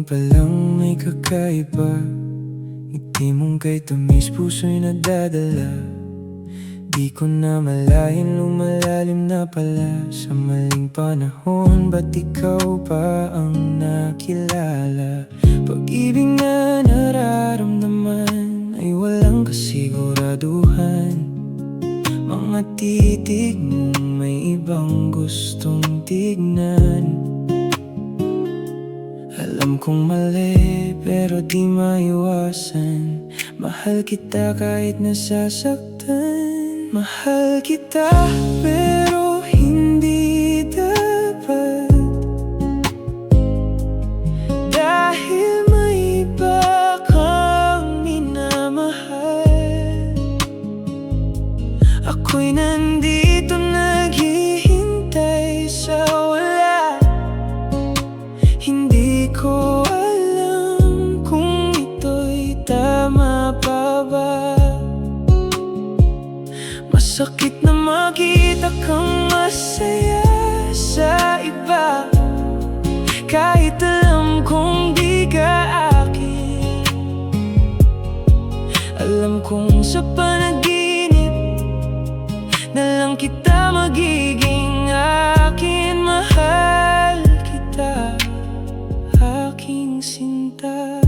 pa lang may kakaiba. Ngiti mong kay tamis, puso'y nadadala. Di ko na malayan lumalalim na pala. Sa maling panahon, ba't ikaw pa ang nakilala? Pag-ibig na nararamdaman ay walang kasiguraduhan. Mga titig mong may ibang gustong tignan. Alam kong mali pero di maiwasan. Mahal kita kahit nasasaktan. Mahal kita pero hindi dapat. Dahil may iba kang minamahal. Ako'y nandito naghihintay sa wala. Hindi ko alam kung ito'y tama pa ba. Masakit na makita kang masaya sa iba, kahit alam kong di ka akin. Alam kong sa panaginip na lang kita magiging akin. Mahal kita, aking sinta.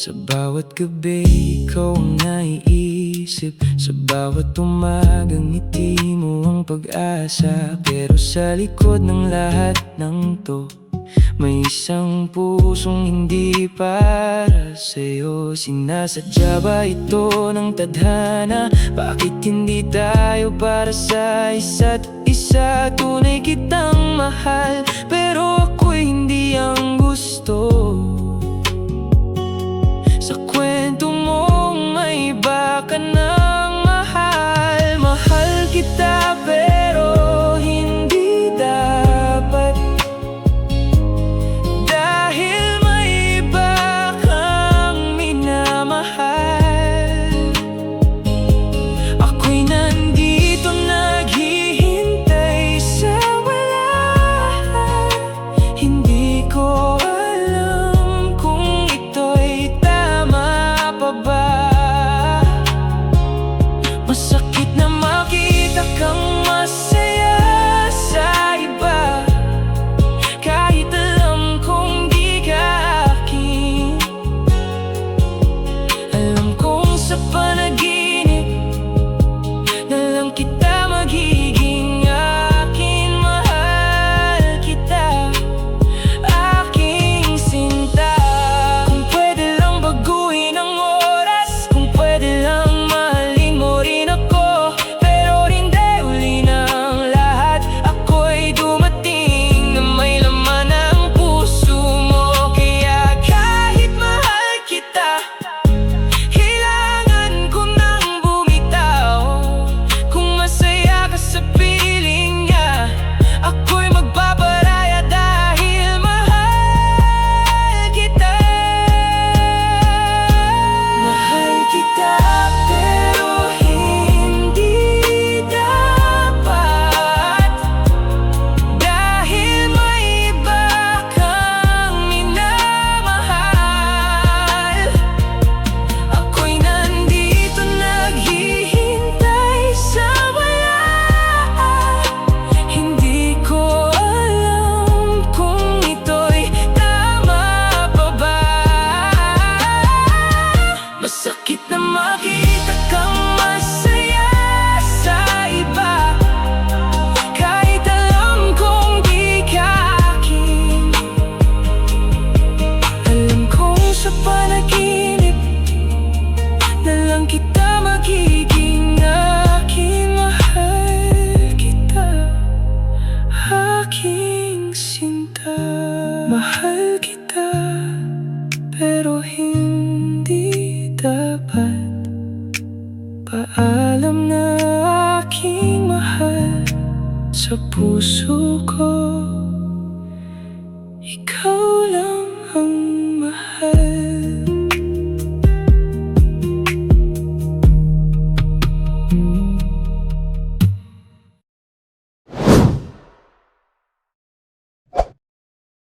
Sa bawat gabi, ikaw ang naiisip. Sa bawat umagang ngiti mo ang pag-asa. Pero sa likod ng lahat ng to, may isang pusong hindi para sa'yo. Sinasadya ba ito ng tadhana? Bakit hindi tayo para sa isa't isa? Tunay kitang mahal, pero ako'y hindi ang gusto. Sa kwento mong may iba ka ng mahal. Mahal kita pero hindi dapat. Dahil may iba kang minamahal. Ako'y nandito naghihintay sa wala. Hindi ko alam kung ito'y tama pa ba. Masakit na makita kang masaya sa iba, kahit alam kong di ka akin. Alam kong sa panaginip na lang kita magiging akin. Mahal kita, aking sinta. Kung pwede lang baguhin ang oras, kung pwede lang mahalin mo rin ako. Pero hindi uli na ang lahat. Ako'y dumating na may laman ang puso mo. Kaya kahit mahal kita, kailangan ko nang bumitaw. Kung masaya ka sa piling niya, ako'y magpaparaya dahil mahal kita. Mahal kita pero hindi dapat. Dahil may iba kang minamahal. Ako'y nandito naghihintay sa wala. Hindi ko alam kung ito'y tama pa ba. Masakit na makita kang masaya sa iba, kahit alam kong di ka akin. Alam kong sa panaginip na lang kita magiging akin. Mahal kita, aking sinta. Mahal kita pero hindi dapat. Paalam na aking mahal. Sa puso ko, ikaw lang ang